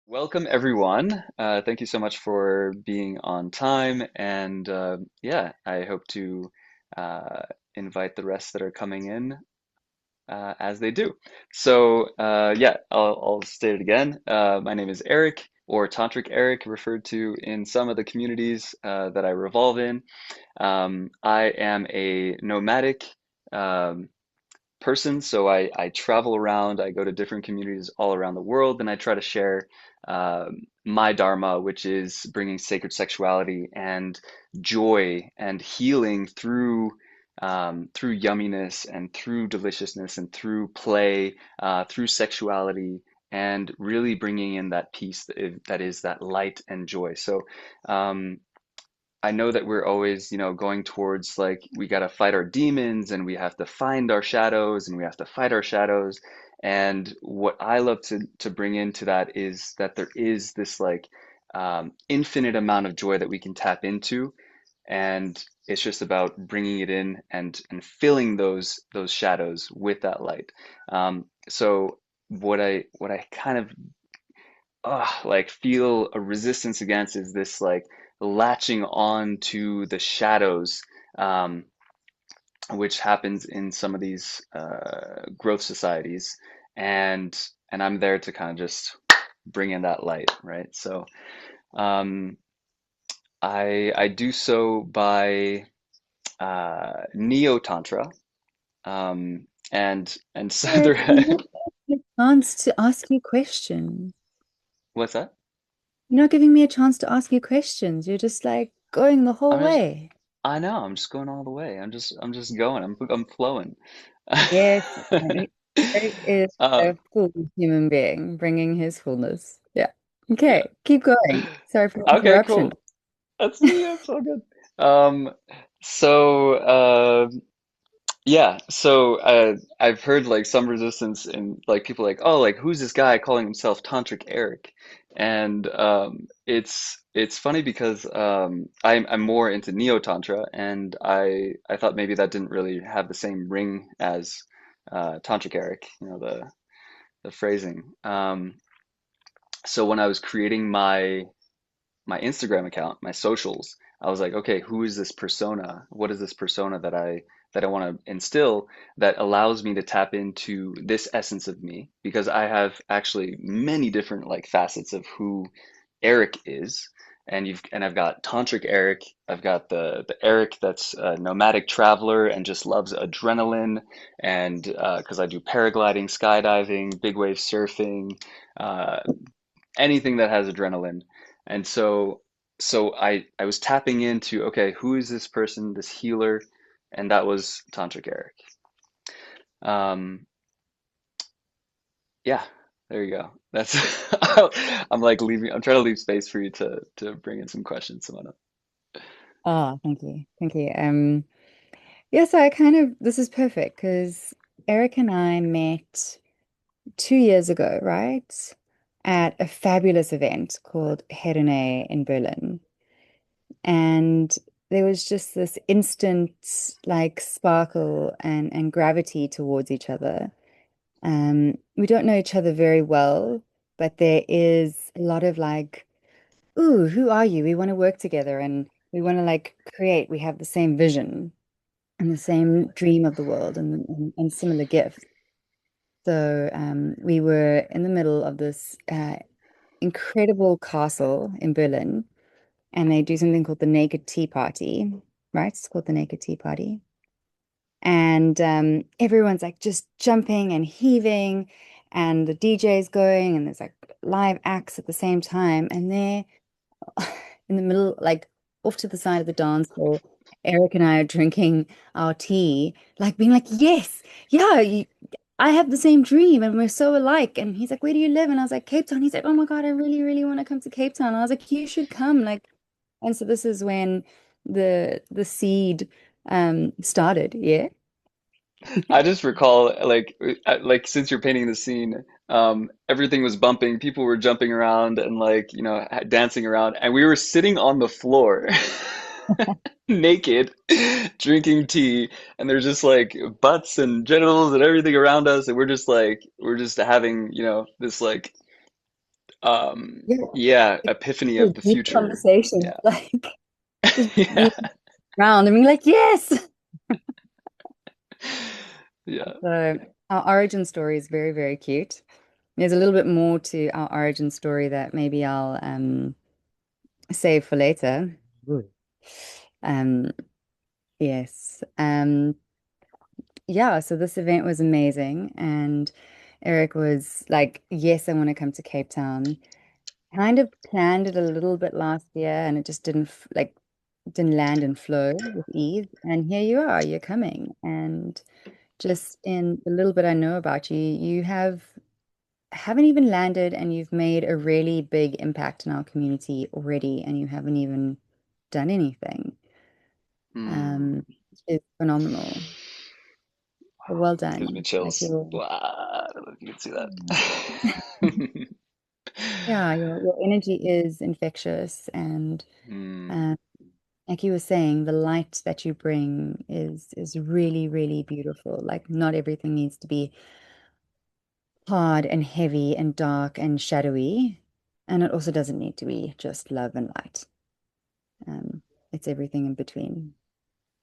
Welcome, everyone. Thank you so much for being on time. And yeah, I hope to uh, invite the rest that are coming in as they do. So, yeah, I'll state it again. My name is Eric, or Tantric Eric, referred to in some of the communities that I revolve in. I am a nomadic. Um, Person. So I travel around, I go to different communities all around the world, and I try to share my dharma, which is bringing sacred sexuality and joy and healing through yumminess and through deliciousness and through play, through sexuality. And really bringing in that peace that is that light and joy. So, um, I know that we're always, going towards like we got to fight our demons and we have to find our shadows and we have to fight our shadows. And what I love to bring into that is that there is this like infinite amount of joy that we can tap into, and it's just about bringing it in and filling those shadows with that light. So what I kind of like feel a resistance against is this like latching on to the shadows, um, which happens in some of these growth societies, and I'm there to kind of just bring in that light, right? So um, I do so by neo tantra, and so Eric, there. you're not giving me a chance to ask you questions. What's that? You're not giving me a chance to ask you questions. You're just like going the whole I'm just way. I know I'm just going all the way. I'm just going. I'm flowing. Yes, Eric is Uh, a full human being, bringing his fullness. Yeah. yeah. Okay, keep going. Sorry for the Okay, interruption. cool. That's all good. Um, so yeah, so I've heard like some resistance in like people like, oh, like who's this guy calling himself Tantric Eric? And it's funny because I'm more into Neo Tantra, and I thought maybe that didn't really have the same ring as Tantric Eric, the phrasing. So when I was creating my Instagram account, my socials, I was like, okay, who is this persona? What is this persona that I want to instill that allows me to tap into this essence of me? Because I have actually many different like facets of who Eric is. And I've got Tantric Eric, I've got the Eric that's a nomadic traveler and just loves adrenaline, and because I do paragliding, skydiving, big wave surfing, uh, anything that has adrenaline. And so I was tapping into, okay, who is this person, this healer? And that was Tantric Eric. Um, yeah, there you go. That's I'm trying to leave space for you to bring in some questions, Simona. Oh, thank you. Thank you. Yeah, so this is perfect because Eric and I met 2 years ago, right? At a fabulous event called Hedone in Berlin. And there was just this instant like sparkle and gravity towards each other. We don't know each other very well, but there is a lot of like, ooh, who are you? We want to work together and we want to like create. We have the same vision and the same dream of the world and similar gifts. So we were in the middle of this incredible castle in Berlin, and they do something called the Naked Tea Party, right? It's called the Naked Tea Party. And everyone's like just jumping and heaving, and the DJ's going, and there's like live acts at the same time. And they're in the middle, like off to the side of the dance floor. Eric and I are drinking our tea, like being like, yes, yeah, I have the same dream and we're so alike. And he's like, where do you live? And I was like, Cape Town. He's like, oh my God, I really, really want to come to Cape Town. And I was like, you should come. Like, and so this is when the seed started. Yeah. I just recall like since you're painting the scene, everything was bumping, people were jumping around and like, dancing around, and we were sitting on the floor naked, drinking tea, and there's just like butts and genitals and everything around us, and we're just having, this like Yeah, Yeah, it's epiphany a of the deep future. conversation, Yeah. like just being Yeah. around and being like, yes. Yeah. So our origin story is very, very cute. There's a little bit more to our origin story that maybe I'll save for later. Good. Um, yes. Yeah, so this event was amazing and Eric was like, yes, I want to come to Cape Town. Kind of planned it a little bit last year and it just didn't land and flow with ease. And here you are, you're coming. And just in the little bit I know about you, you haven't even landed and you've made a really big impact in our community already and you haven't even done anything. Hmm. Which is phenomenal. So well Gives me done. Like chills. you're Wow. I don't know if you can see that. yeah, your energy is infectious and Hmm. um like you were saying, the light that you bring is really, really beautiful. Like not everything needs to be hard and heavy and dark and shadowy. And it also doesn't need to be just love and light. Um, it's everything in between.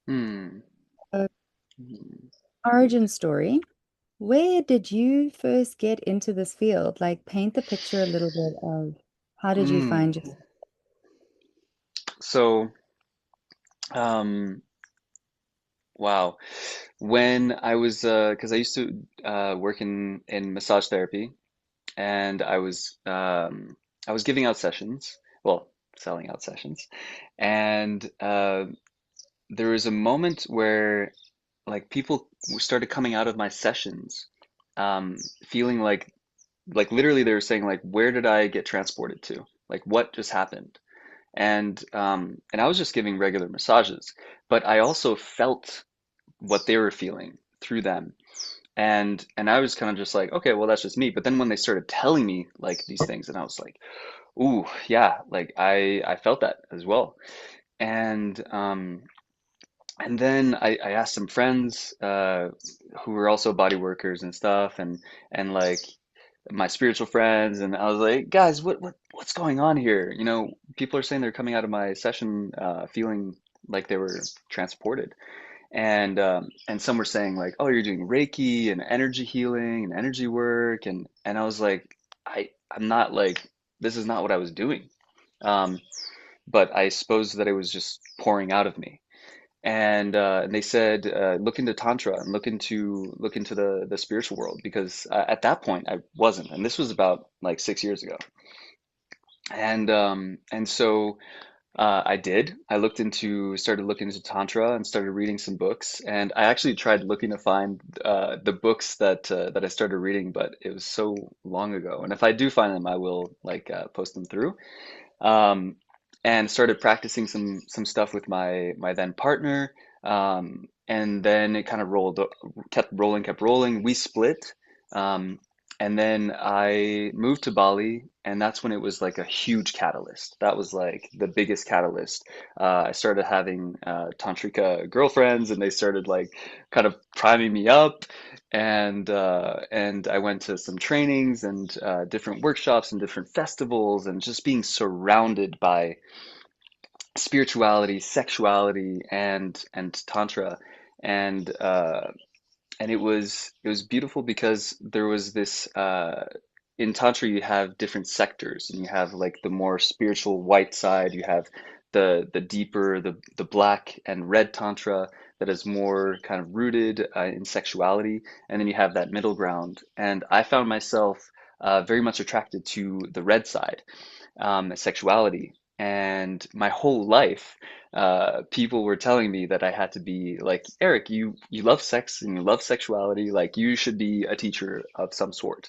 Hmm. So, Hmm. origin story. Where did you first get into this field? Like paint the picture a little bit of how did you Hmm. find yourself? So, um, wow. When I was, because I used to work in massage therapy, and I was giving out sessions, well, selling out sessions, and there was a moment where like people started coming out of my sessions, feeling like literally they were saying like, where did I get transported to? Like, what just happened? And I was just giving regular massages, but I also felt what they were feeling through them. And I was kind of just like, okay, well, that's just me. But then when they started telling me like these things, and I was like, ooh, yeah, like I felt that as well. And then I asked some friends who were also body workers and stuff, and like my spiritual friends, and I was like, guys, what's going on here? You know, people are saying they're coming out of my session feeling like they were transported, and some were saying like, oh, you're doing Reiki and energy healing and energy work, and I was like, I'm not like this is not what I was doing, um, but I suppose that it was just pouring out of me. And they said, look into Tantra and look into the spiritual world because at that point I wasn't, and this was about like 6 years ago. And so I did. Started looking into Tantra and started reading some books. And I actually tried looking to find the books that I started reading, but it was so long ago. And if I do find them, I will like post them through. Um, and started practicing some stuff with my then partner. And then it kind of kept rolling. We split. Um, and then I moved to Bali, and that's when it was like a huge catalyst. That was like the biggest catalyst. I started having tantrika girlfriends, and they started like kind of priming me up, and I went to some trainings and different workshops and different festivals, and just being surrounded by spirituality, sexuality, and tantra, and it was beautiful because there was this in tantra you have different sectors, and you have like the more spiritual white side, you have the deeper the black and red tantra that is more kind of rooted in sexuality, and then you have that middle ground, and I found myself very much attracted to the red side, sexuality. And my whole life, people were telling me that I had to be like, Eric, you love sex and you love sexuality, like you should be a teacher of some sort.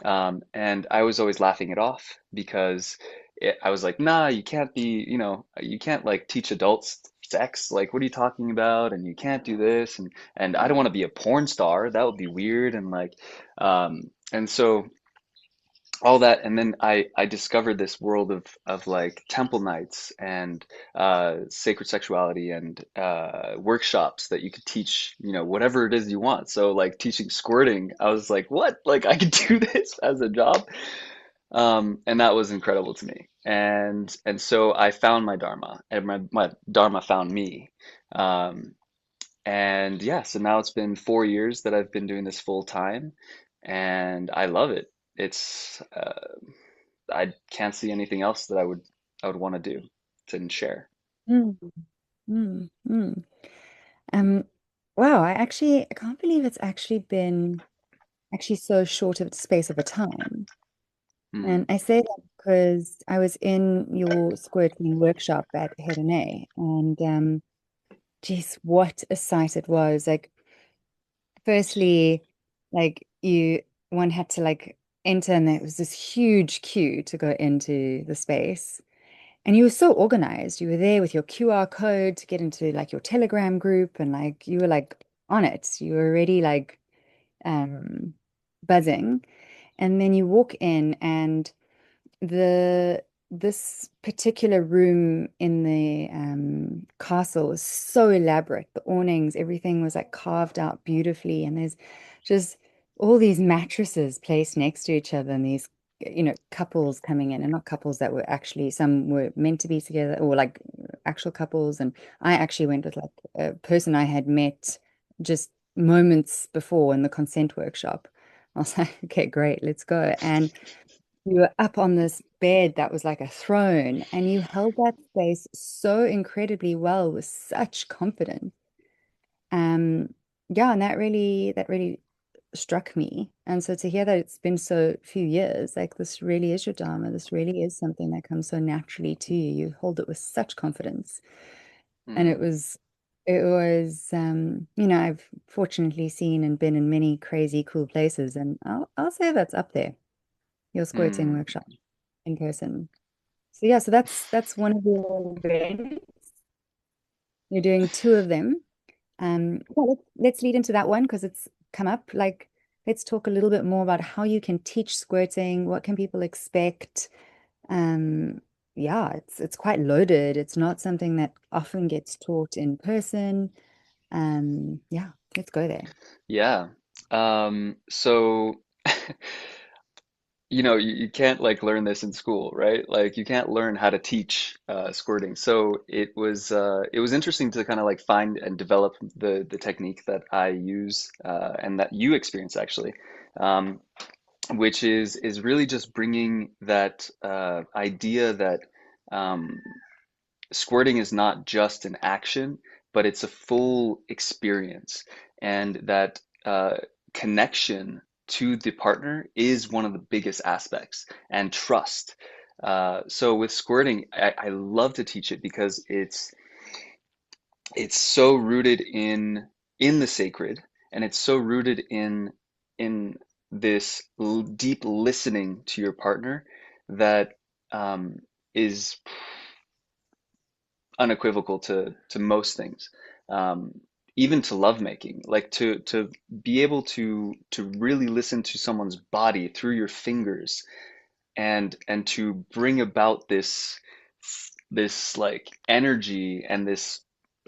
And I was always laughing it off because I was like, nah, you can't be, you can't like teach adults sex. Like, what are you talking about? And you can't do this. And I don't want to be a porn star. That would be weird. And so all that, and then I discovered this world of like temple nights and sacred sexuality and workshops that you could teach, whatever it is you want. So like teaching squirting, I was like, what? Like I could do this as a job? And that was incredible to me. And so I found my Dharma, and my Dharma found me. Um, and yeah, so now it's been 4 years that I've been doing this full time, and I love it. It's I can't see anything else that I would want to do to share. Mm, mm, mm. Um, wow, I can't believe it's actually been actually so short of a space of a time. And Mm, I say that because I was in your squirting workshop at Head and A, and geez, what a sight it was. Like, firstly, like one had to like enter, and there was this huge queue to go into the space. And you were so organized. You were there with your QR code to get into like your Telegram group, and like you were like on it. You were already like um buzzing. And then you walk in, and the this particular room in the castle was so elaborate. The awnings, everything was like carved out beautifully, and there's just all these mattresses placed next to each other, and these, couples coming in, and not couples that were actually, some were meant to be together, or like actual couples. And I actually went with like a person I had met just moments before in the consent workshop. I was like, okay, great, let's go. And you were up on this bed that was like a throne, and you held that space so incredibly well with such confidence. Um, yeah, and that really struck me. And so to hear that it's been so few years, like this really is your Dharma, this really is something that comes so naturally to you. You hold it with such confidence. And mm, I've fortunately seen and been in many crazy cool places, and I'll say that's up there, your squirting mm, workshop in person. So yeah, so that's one of your events. You're doing two of them. Yeah, let's lead into that one because it's come up. Like, let's talk a little bit more about how you can teach squirting. What can people expect? Um, yeah, it's quite loaded. It's not something that often gets taught in person. Yeah, let's go there. yeah. So you can't like learn this in school, right? Like you can't learn how to teach squirting. So it was interesting to kind of like find and develop the technique that I use and that you experience actually, um, which is really just bringing that idea that um, squirting is not just an action, but it's a full experience, and that connection to the partner is one of the biggest aspects, and trust. So with squirting, I love to teach it because it's so rooted in the sacred, and it's so rooted in this deep listening to your partner that is unequivocal to most things, even to lovemaking. Like to be able to really listen to someone's body through your fingers, and to bring about this like energy and this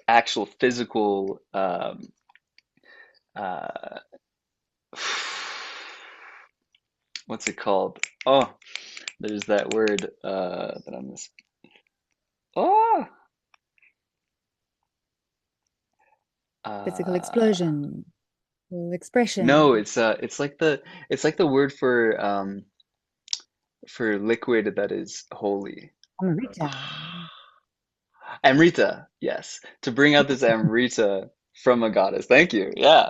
actual physical uh, what's it called? Oh, there's that word that I'm mis. Oh, Physical uh, explosion, full no, expression, it's like the word for liquid that is holy. Amrita. Amrita, yes. To bring out this Amrita from a goddess. Thank you. Yeah.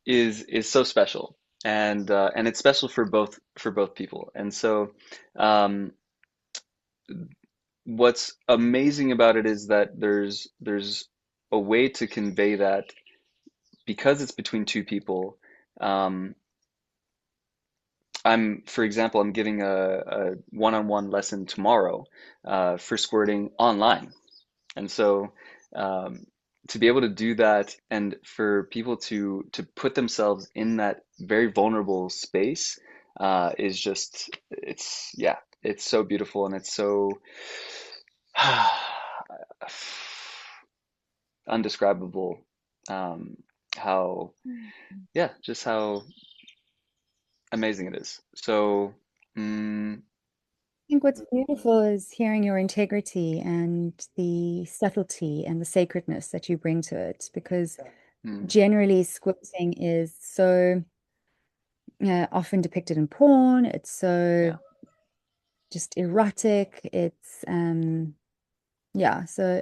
Is so special. And it's special for both people. And so um what's amazing about it is that there's a way to convey that because it's between two people. Um for example, I'm giving a one-on-one lesson tomorrow for squirting online. And so um, to be able to do that and for people to put themselves in that very vulnerable space is just it's so beautiful, and it's so undescribable, um, how just how amazing it is. So Mm, I think what's beautiful is hearing your integrity and the subtlety and the sacredness that you bring to it, because mm, generally squirting is so often depicted in porn. It's so yeah. just erotic. It's yeah, so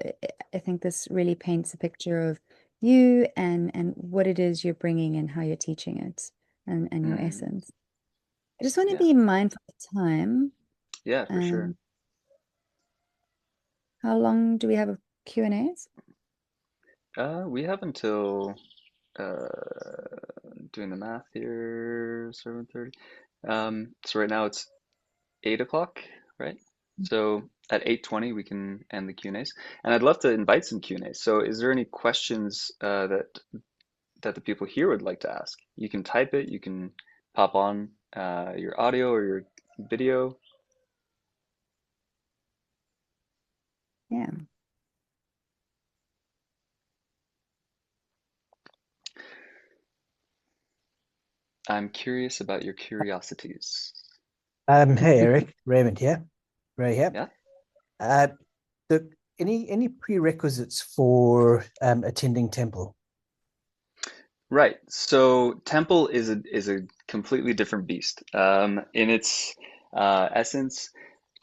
I think this really paints a picture of you and what it is you're bringing and how you're teaching it and your Mm, essence. I just want to yeah. be mindful of time. Yeah, for sure. Um, how long do we have of Q&As? We have until uh doing the math here, 7:30. So right now it's 8 o'clock, right? So at 8:20 we can end the Q&As. And I'd love to invite some Q&As. So is there any questions that the people here would like to ask? You can type it, you can pop on your audio or your video. Yeah. I'm curious about your curiosities. Hey Eric, Raymond here. Ray here. Yeah? Uh, the, any prerequisites for attending temple? Right. So temple is a completely different beast. In its essence,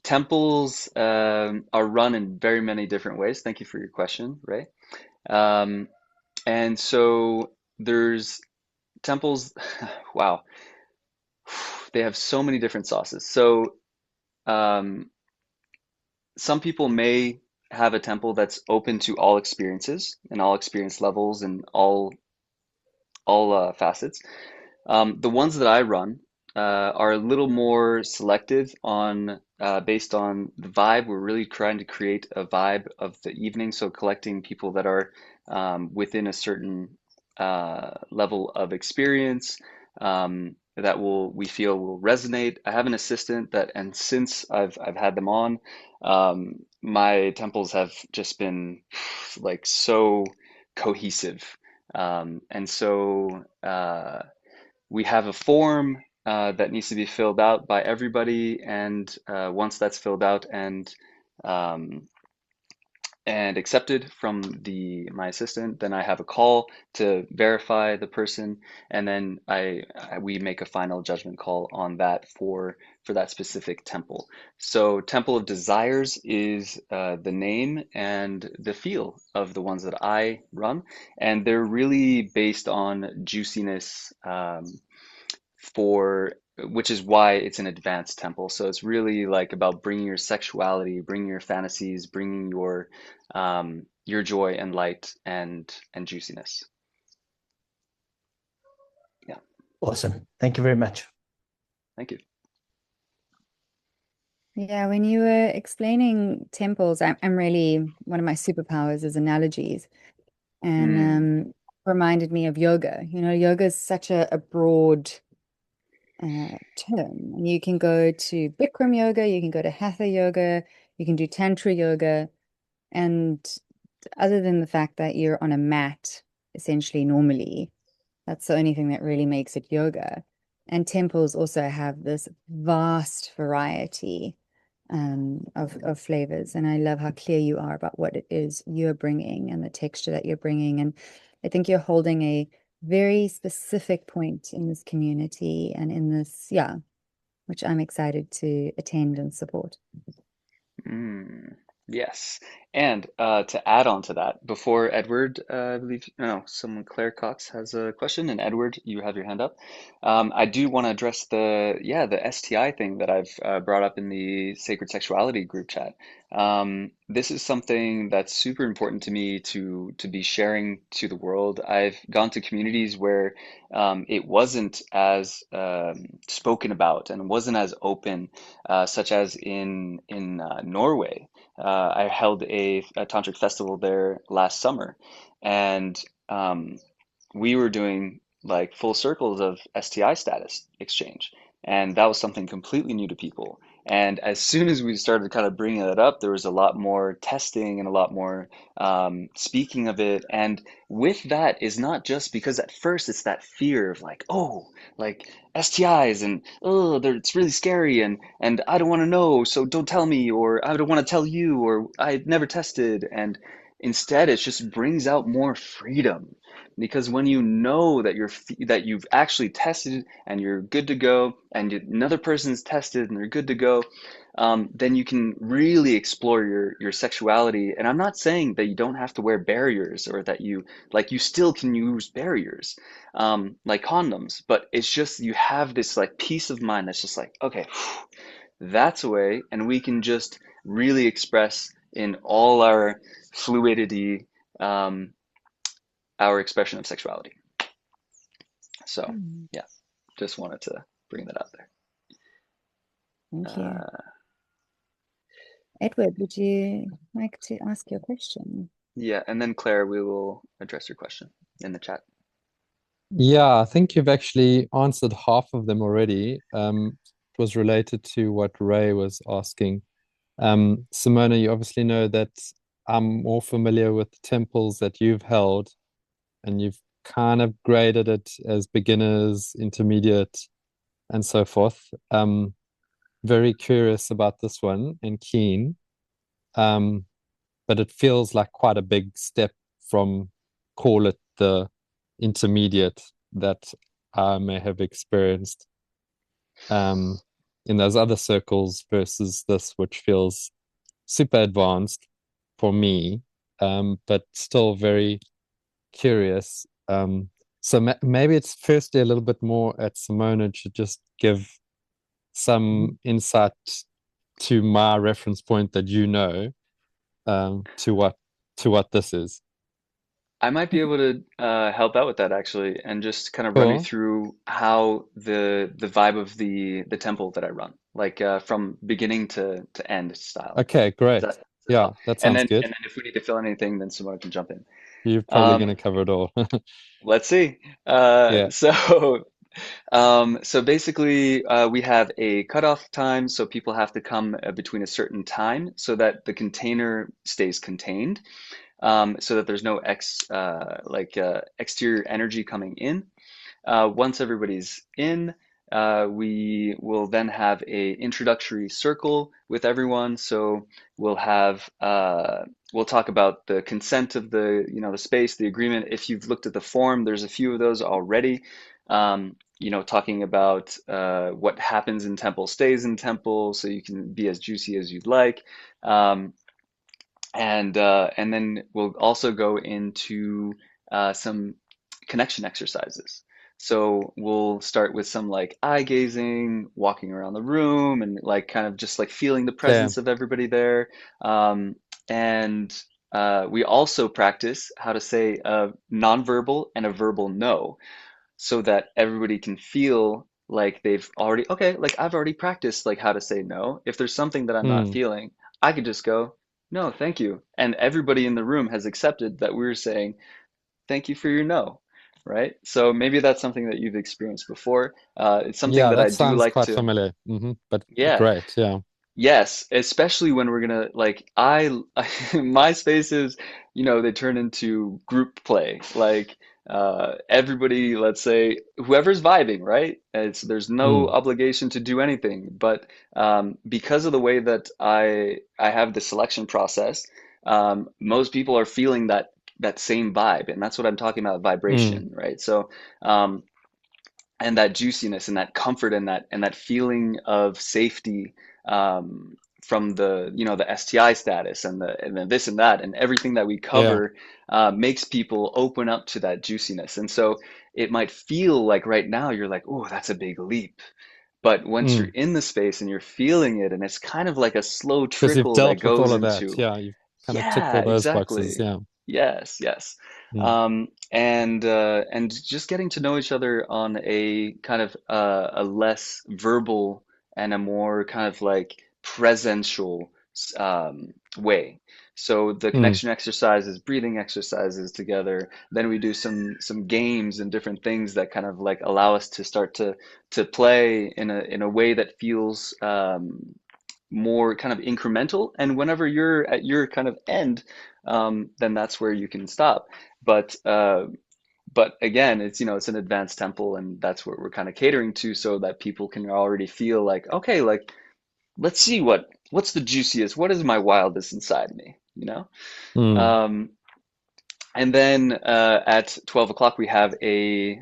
temples are run in very many different ways. Thank you for your question, Ray. Um, and so there's temples, wow, they have so many different sauces. So um, some people may have a temple that's open to all experiences and all experience levels and all facets. The ones that I run are a little more selective on based on the vibe. We're really trying to create a vibe of the evening, so collecting people that are within a certain level of experience that will we feel will resonate. I have an assistant that, and since I've had them on, my temples have just been like so cohesive. And so we have a form that needs to be filled out by everybody, and once that's filled out um, and accepted from the my assistant, then I have a call to verify the person, and then we make a final judgment call on that for that specific temple. So Temple of Desires is the name and the feel of the ones that I run, and they're really based on juiciness. For which is why it's an advanced temple. So it's really like about bringing your sexuality, bringing your fantasies, bringing your joy and light and juiciness. Yeah, Awesome. Thank you very much. thank you. Yeah, when you were explaining temples, I'm really one of my superpowers is analogies, and Mm, reminded me of yoga. You know, yoga is such a broad term. And you can go to Bikram yoga, you can go to Hatha yoga, you can do Tantra yoga, and other than the fact that you're on a mat, essentially normally, that's the only thing that really makes it yoga. And temples also have this vast variety of flavors. And I love how clear you are about what it is you're bringing and the texture that you're bringing. And I think you're holding a very specific point in this community and in this, yeah, which I'm excited to attend and support. mm, yes. And to add on to that, before Edward, I believe, no, someone, Claire Cox has a question, and Edward, you have your hand up. I do want to address the STI thing that I've brought up in the Sacred Sexuality group chat. This is something that's super important to me to be sharing to the world. I've gone to communities where it wasn't as spoken about and wasn't as open, such as in Norway. I held a tantric festival there last summer, and we were doing like full circles of STI status exchange, and that was something completely new to people. And as soon as we started kind of bringing that up, there was a lot more testing and a lot more speaking of it. And with that is not just because at first it's that fear of like, oh, like STIs and oh, it's really scary and I don't want to know, so don't tell me, or I don't want to tell you, or I never tested. And instead, it just brings out more freedom because when you know that that you've actually tested and you're good to go, and another person's tested and they're good to go, then you can really explore your sexuality. And I'm not saying that you don't have to wear barriers or that you still can use barriers, like condoms, but it's just you have this like peace of mind that's just like, okay, that's away, and we can just really express in all our fluidity, um, our expression of sexuality. So, Hmm. yeah, just wanted to bring that out there. Thank you. Uh, Edward, would you like to ask your question? yeah, and then Claire, we will address your question in the chat. Yeah, I think you've actually answered half of them already. It was related to what Ray was asking. Simona, you obviously know that I'm more familiar with the temples that you've held, and you've kind of graded it as beginners, intermediate, and so forth. Very curious about this one and keen. Um, but it feels like quite a big step from, call it the intermediate that I may have experienced um, in those other circles versus this, which feels super advanced for me, but still very curious. So maybe it's firstly a little bit more at Simona to just give some insight to my reference point that you know, to what this is. I might be able to help out with that actually, and just kind of run you Cool. through how the vibe of the temple that I run, like from beginning to end style. Okay, Does great. that Yeah, help? that And sounds then good. and then if we need to fill anything, then someone can jump in. You're probably going Um, to cover it all. let's see. Yeah. So basically, we have a cutoff time, so people have to come between a certain time so that the container stays contained, so that there's no exterior energy coming in. Once everybody's in, we will then have a introductory circle with everyone. So we'll talk about the consent of the space, the agreement. If you've looked at the form, there's a few of those already. Talking about what happens in temple stays in temple, so you can be as juicy as you'd like. Um, and then we'll also go into some connection exercises. So we'll start with some like eye gazing, walking around the room, and like kind of just like feeling the Okay. presence of everybody there. And we also practice how to say a nonverbal and a verbal no, so that everybody can feel like they've already, okay, like I've already practiced like how to say no. If there's something that I'm not Hmm. feeling, I could just go, no, thank you. And everybody in the room has accepted that we're saying, thank you for your no, right? So maybe that's something that you've experienced before. It's something Yeah, that I that do sounds like quite to, familiar. But yeah, great. Yeah. yes, especially when we're gonna like my spaces, they turn into group play. Like everybody, let's say whoever's vibing, right? There's no Hmm. obligation to do anything, but because of the way that I have the selection process, most people are feeling that same vibe, and that's what I'm talking about, Hmm. vibration, right? So um, and that juiciness and that comfort and that feeling of safety, from the STI status and then this and that and everything that we Yeah. cover, makes people open up to that juiciness. And so it might feel like right now you're like, oh, that's a big leap. But once you're Hmm. in the space and you're feeling it, and it's kind of like a slow Because you've trickle that dealt with goes all of that. into, Yeah, you've kind of ticked yeah, all those boxes. exactly. Yeah. Yes, yes. Hmm. And just getting to know each other on a kind of a less verbal and a more kind of like presential way. So the Hmm. connection exercises, breathing exercises together. Then we do some games and different things that kind of like allow us to start to play in a way that feels more kind of incremental. And whenever you're at your kind of end, then that's where you can stop. But but again, it's it's an advanced temple, and that's what we're kind of catering to, so that people can already feel like, okay, like let's see what's the juiciest, what is my wildest inside me, you know? Mm. Um, and then at 12 o'clock we have a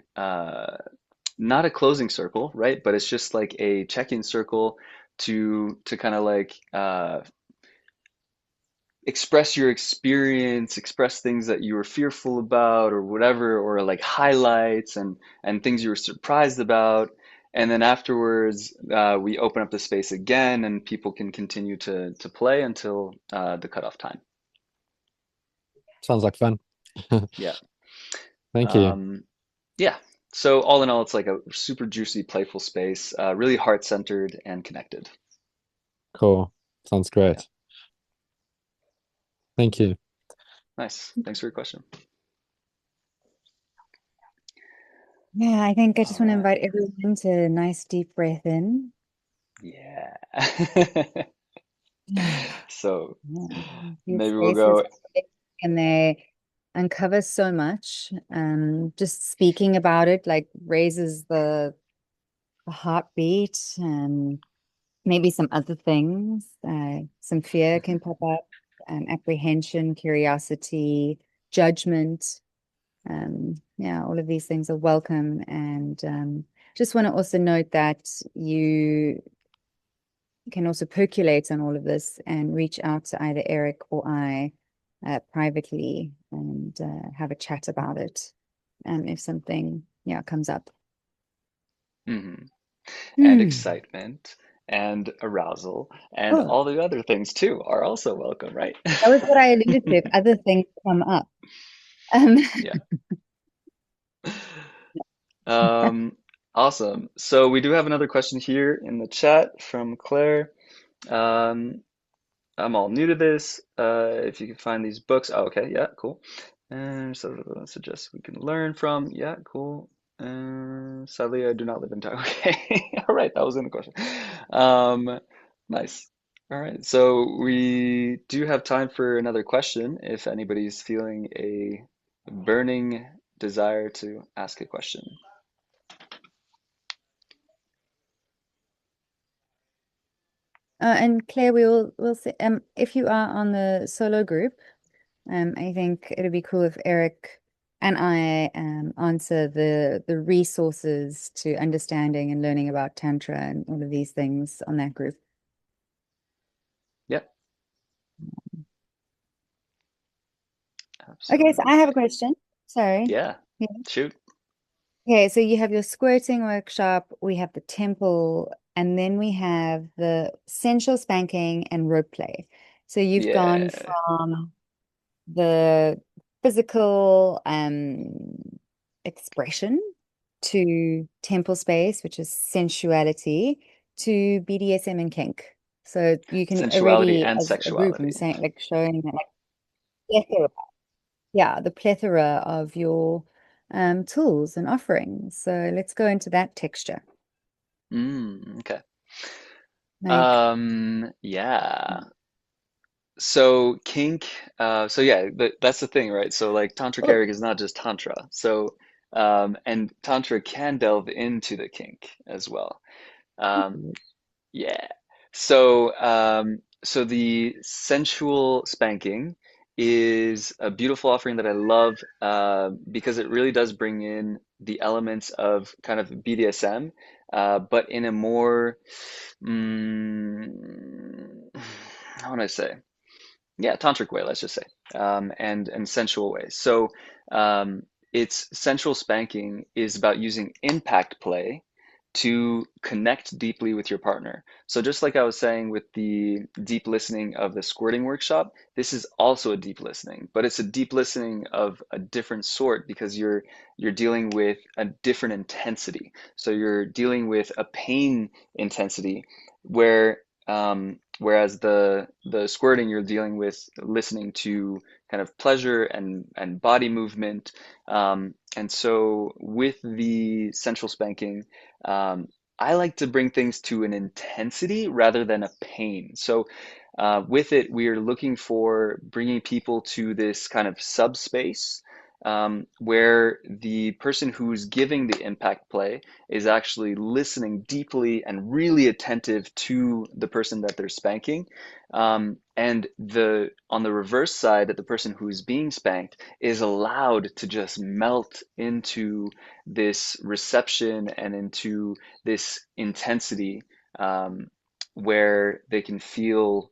not a closing circle, right? But it's just like a check-in circle to kind of like express your experience, express things that you were fearful about or whatever, or like highlights and things you were surprised about. And then afterwards, we open up the space again, and people can continue to play until the cutoff time. Sounds like fun. Yeah. Thank you. Um, yeah. So all in all, it's like a super juicy, playful space, really heart-centered and connected. Cool. Sounds Yeah. great. Thank you. Nice. Thanks for your question. Yeah, I think I just All want to right. invite everyone to a nice deep breath in. Yeah. Yeah. So Yeah. These maybe we'll spaces go. are big and they uncover so much. Just speaking about it like raises the heartbeat and maybe some other things. Some fear can pop up, apprehension, curiosity, judgment. Yeah, all of these things are welcome. And just want to also note that you can also percolate on all of this and reach out to either Eric or I privately and have a chat about it if something, yeah, comes up. Mhm. And Hmm. excitement and arousal and Oh, all the other things too are also welcome, right? that was what I alluded to. If other things come up. Um, Yeah. Um, awesome. So we do have another question here in the chat from Claire. Um, I'm all new to this. If you can find these books, oh, okay, yeah, cool. And so suggests we can learn from. Yeah, cool. Sadly, I do not live in Thailand. Okay, all right, that was in the question. Um, nice. All right, so we do have time for another question if anybody's feeling a burning desire to ask a question. and Claire, we'll see, if you are on the S.O.L.O group, I think it'd be cool if Eric and I answer the resources to understanding and learning about Tantra and all of these things on that group. Yep, Okay, so I have a absolutely. question. Sorry. Yeah, Yeah. shoot. Okay, so you have your squirting workshop, we have the temple, and then we have the sensual spanking and rope play. So you've gone Yeah, from the physical expression to temple space, which is sensuality, to BDSM and kink. So you can sensuality already, and as a group, I'm sexuality. saying like showing that like plethora, yeah, the plethora of your tools and offerings. So let's go into that texture. Okay. Like, Yeah. So kink, so yeah, that's the thing, right? So like Tantric oh, Eric is not just Tantra. So and Tantra can delve into the kink as well. Um, yeah. So the sensual spanking is a beautiful offering that I love because it really does bring in the elements of kind of BDSM, but in a more, how would I say? Yeah, tantric way, let's just say, and sensual way. So um, it's sensual spanking is about using impact play to connect deeply with your partner. So just like I was saying with the deep listening of the squirting workshop, this is also a deep listening, but it's a deep listening of a different sort because you're dealing with a different intensity. So you're dealing with a pain intensity where whereas the squirting you're dealing with listening to kind of pleasure and body movement. And so with the sensual spanking, um, I like to bring things to an intensity rather than a pain. So with it, we are looking for bringing people to this kind of subspace where the person who's giving the impact play is actually listening deeply and really attentive to the person that they're spanking. And on the reverse side, the person who's being spanked is allowed to just melt into this reception and into this intensity where they can feel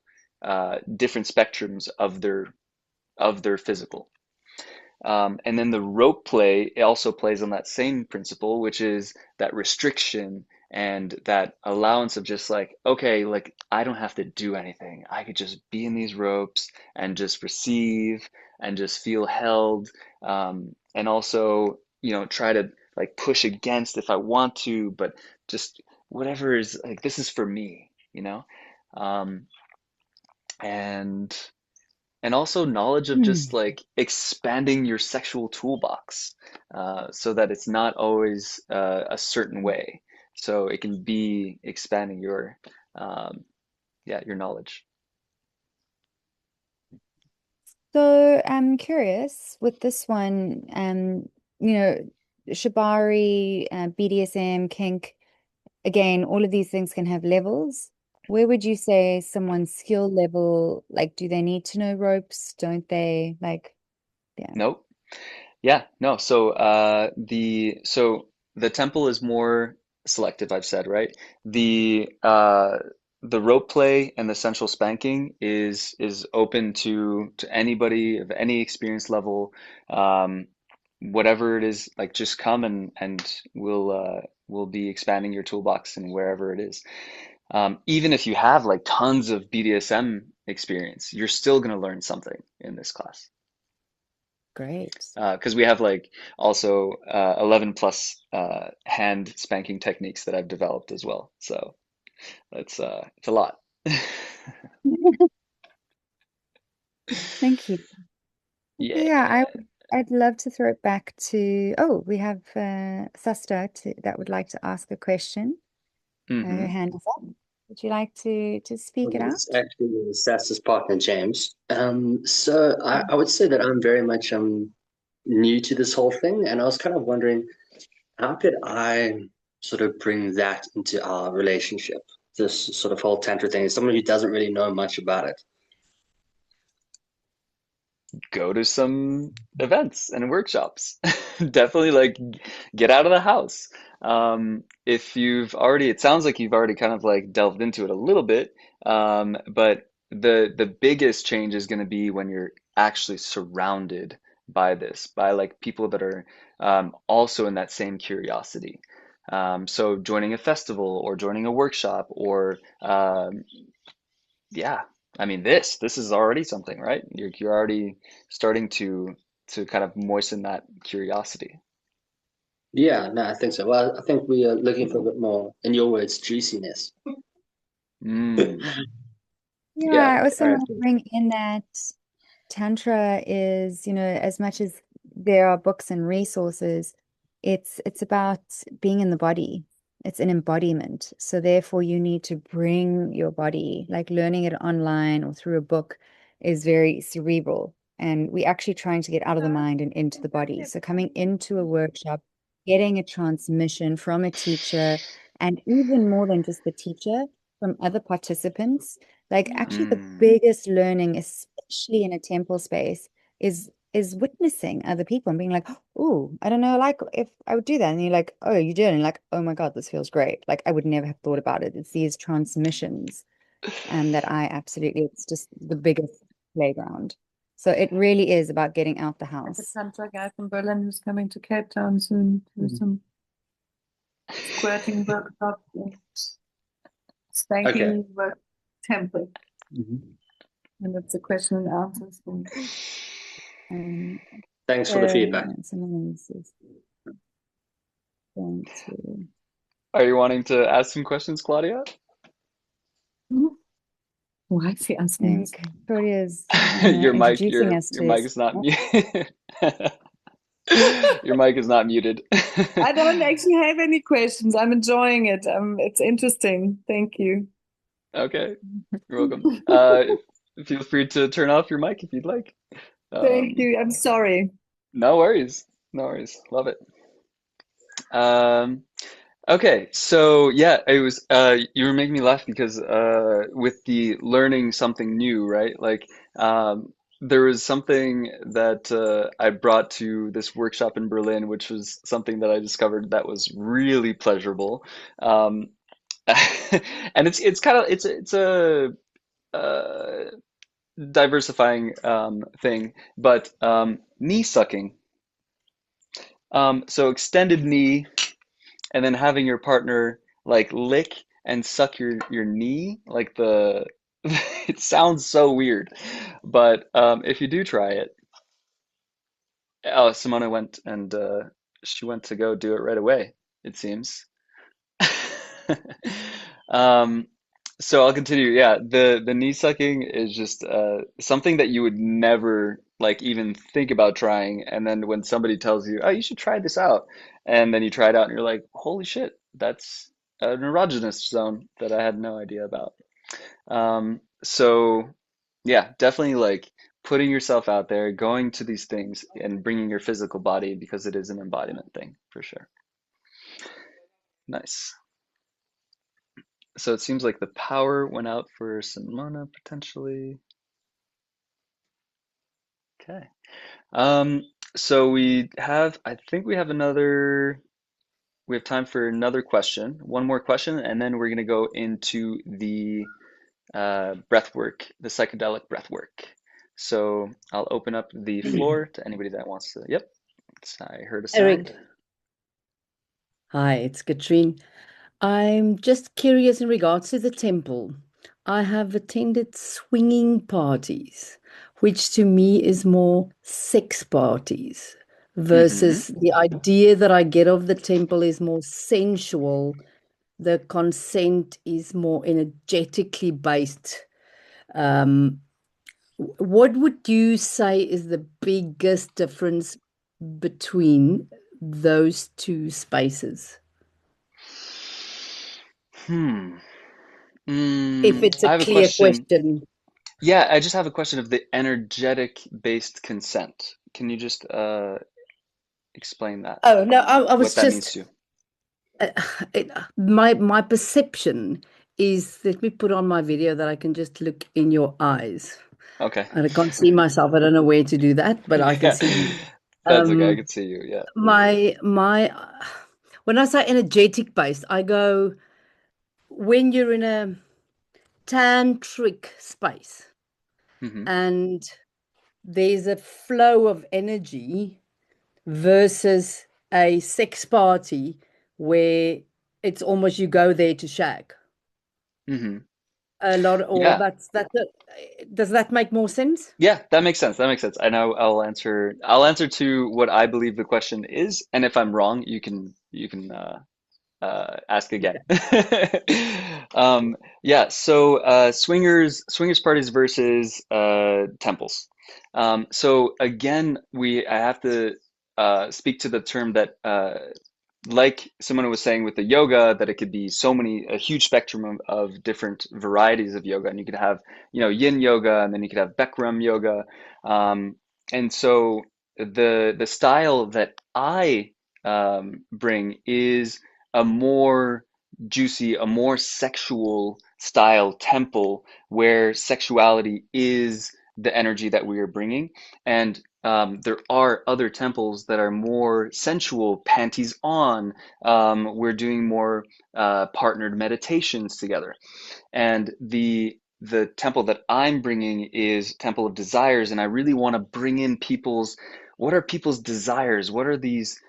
different spectrums of their physical. And then the rope play it also plays on that same principle, which is that restriction and that allowance of just like, okay, like I don't have to do anything. I could just be in these ropes and just receive and just feel held. And also, try to like push against if I want to, but just whatever is like, this is for me. Um, and also knowledge of Hmm. just like expanding your sexual toolbox so that it's not always a certain way. So it can be expanding um, your knowledge. So I'm curious with this one, you know, Shibari, BDSM, kink, again, all of these things can have levels. Where would you say someone's skill level, like, do they need to know ropes? Don't they? Like, yeah, Nope. Yeah, no. So the temple is more selective, I've said, right? The rope play and the central spanking is open to anybody of any experience level. Um, Whatever it is, like just come and we'll be expanding your toolbox and wherever it is. Even if you have like tons of BDSM experience, you're still going to learn something in this class great. because we have like also 11 plus hand spanking techniques that I've developed as well. So it's a lot. Thank you. Okay, yeah, Yeah. I'd love to throw it back to, oh, we have Sasta that would like to ask a question. Her Hmm. hand is up. Would you like to speak Well, it it's out? actually Sas's partner, James. So I would say that I'm very much new to this whole thing, and I was kind of wondering how could I sort of bring that into our relationship, this sort of whole tantra thing, as someone who doesn't really know much about it. Go to some events and workshops. Definitely like get out of the house. If you've already, it sounds like you've already kind of like delved into it a little bit. But the biggest change is going to be when you're actually surrounded by this, by like people that are also in that same curiosity. So joining a festival or joining a workshop or yeah, I mean this is already something, right? You're already starting to kind of moisten that curiosity. Yeah, no, I think so. Well, I think we are looking for a bit more, in your words, juiciness. Mm. Yeah, Yeah. I also All right. want to bring in that Tantra is, as much as there are books and resources, it's about being in the body. It's an embodiment. So therefore you need to bring your body, like learning it online or through a book is very cerebral. And we're actually trying to get out of the mind and into the body. So coming into a workshop, getting a transmission from a teacher, and even more than just the teacher, from other participants like actually the Mm. biggest learning, especially in a temple space, is witnessing other people and being like, oh, I don't know, like if I would do that. And you're like, oh, you did. And you're like, oh my God, this feels great. Like I would never have thought about it. It's these transmissions that I absolutely, it's just the biggest playground. So it really is about getting out the Like a house. Tantra guy from Berlin who's coming to Cape Town soon to do some squirting workshop and Okay. spanking work temple. Mhm. And it's a question and answers thing. Um, Thanks for the so feedback. someone else is going to. Are you wanting to ask some questions, Claudia? Why is he I asking this? think Claudia's Your mic, introducing us your to mic is not muted. Your mic is not muted. I don't actually have any questions. I'm enjoying it. It's interesting. Thank you. Okay, you're welcome. Feel free to turn off your mic if you'd like. Thank Um, you. I'm sorry. no worries. No worries. Love it. Um, Okay, so yeah, it was you were making me laugh because with the learning something new, right? Like there was something that I brought to this workshop in Berlin, which was something that I discovered that was really pleasurable. Um, and it's kind of it's a uh, diversifying thing, but knee sucking. So extended knee and then having your partner like lick and suck your knee like the it sounds so weird, but if you do try it. Oh, Simona went and she went to go do it right away, it seems. um so I'll continue. Yeah, the knee sucking is just something that you would never like even think about trying, and then when somebody tells you, "Oh, you should try this out," and then you try it out, and you're like, "Holy shit, that's an erogenous zone that I had no idea about." So yeah, definitely like putting yourself out there, going to these things, and bringing your physical body because it is an embodiment thing for sure. Nice. So it seems like the power went out for Simona potentially. Okay. Um, so I think we have we have time for another question, one more question, and then we're going to go into the breath work, the psychedelic breath work. So I'll open up the floor to anybody that wants to. Yep, I heard a sound. Eric, hi, it's Katrine. I'm just curious in regards to the temple. I have attended swinging parties, which to me is more sex parties, Mm-hmm. versus the idea that I get of the temple is more sensual. The consent is more energetically based. Um, what would you say is the biggest difference between those two spaces? Hmm. If it's I a have a clear question. question. Yeah, I just have a question of the energetic based consent. Can you just explain that? Oh, no, I What was that means just to you? uh, my perception is, let me put on my video that I can just look in your eyes. Okay. And I can't see myself. I don't know where to do that, but I can Yeah. see you. That's okay. I Um, can see you. Yeah. my when I say energetic based, I go when you're in a tantric space Hmm. and there's a flow of energy versus a sex party where it's almost you go there to shag. Hmm. A lot, or Yeah. that's it. Does that make more sense? Yeah, that makes sense. That makes sense. I know I'll answer to what I believe the question is, and if I'm wrong, you can ask again. Yeah, so swingers parties versus temples. So again, I have to speak to the term that like someone was saying with the yoga, that it could be a huge spectrum of different varieties of yoga, and you could have yin yoga, and then you could have Bikram yoga, and so the style that I bring is a more juicy, a more sexual style temple where sexuality is the energy that we are bringing. And there are other temples that are more sensual, panties on. We're doing more partnered meditations together. And the temple that I'm bringing is Temple of Desires, and I really want to bring in what are people's desires? What are these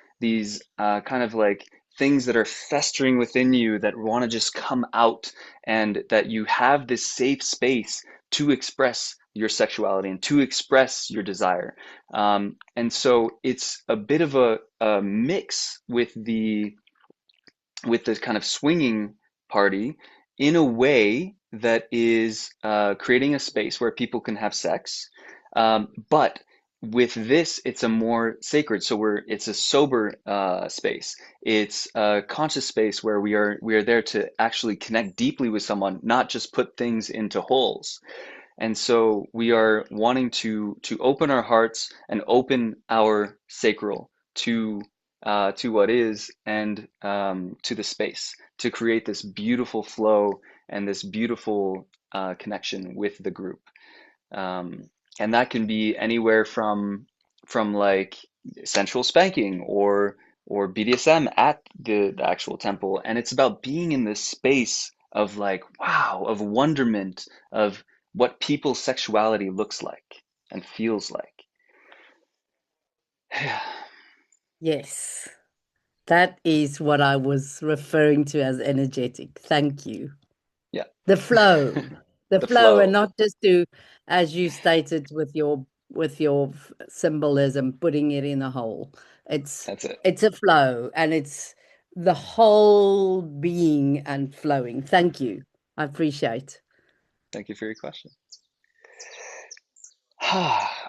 kind of like things that are festering within you that want to just come out, and that you have this safe space to express your sexuality and to express your desire. And so it's a bit of a mix with this kind of swinging party in a way that is creating a space where people can have sex, but with this, it's a more sacred. So it's a sober space. It's a conscious space where we are there to actually connect deeply with someone, not just put things into holes. And so we are wanting to open our hearts and open our sacral to what is, and to the space, to create this beautiful flow and this beautiful connection with the group. Um, and that can be anywhere from like sensual spanking or BDSM at the actual temple. And it's about being in this space of like, wow, of wonderment, of what people's sexuality looks like and feels like. Yes, that is what I was referring to as energetic. Thank you. Yeah. The flow, the The flow, and flow. not just to, as you stated with your symbolism, putting it in a hole. It's That's it. it's a flow, and it's the whole being and flowing. Thank you. I appreciate. Thank you for your question.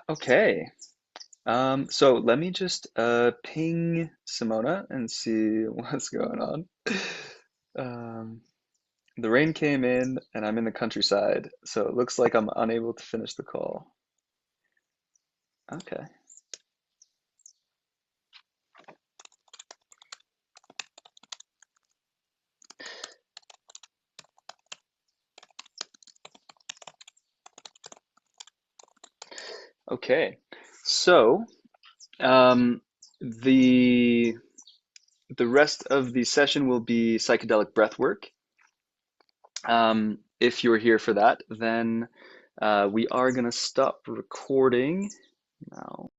Okay. So let me just ping Simona and see what's going on. Um, the rain came in and I'm in the countryside, so it looks like I'm unable to finish the call. Okay. Okay. So, the rest of the session will be psychedelic breath work. If you're here for that, then we are going to stop recording now.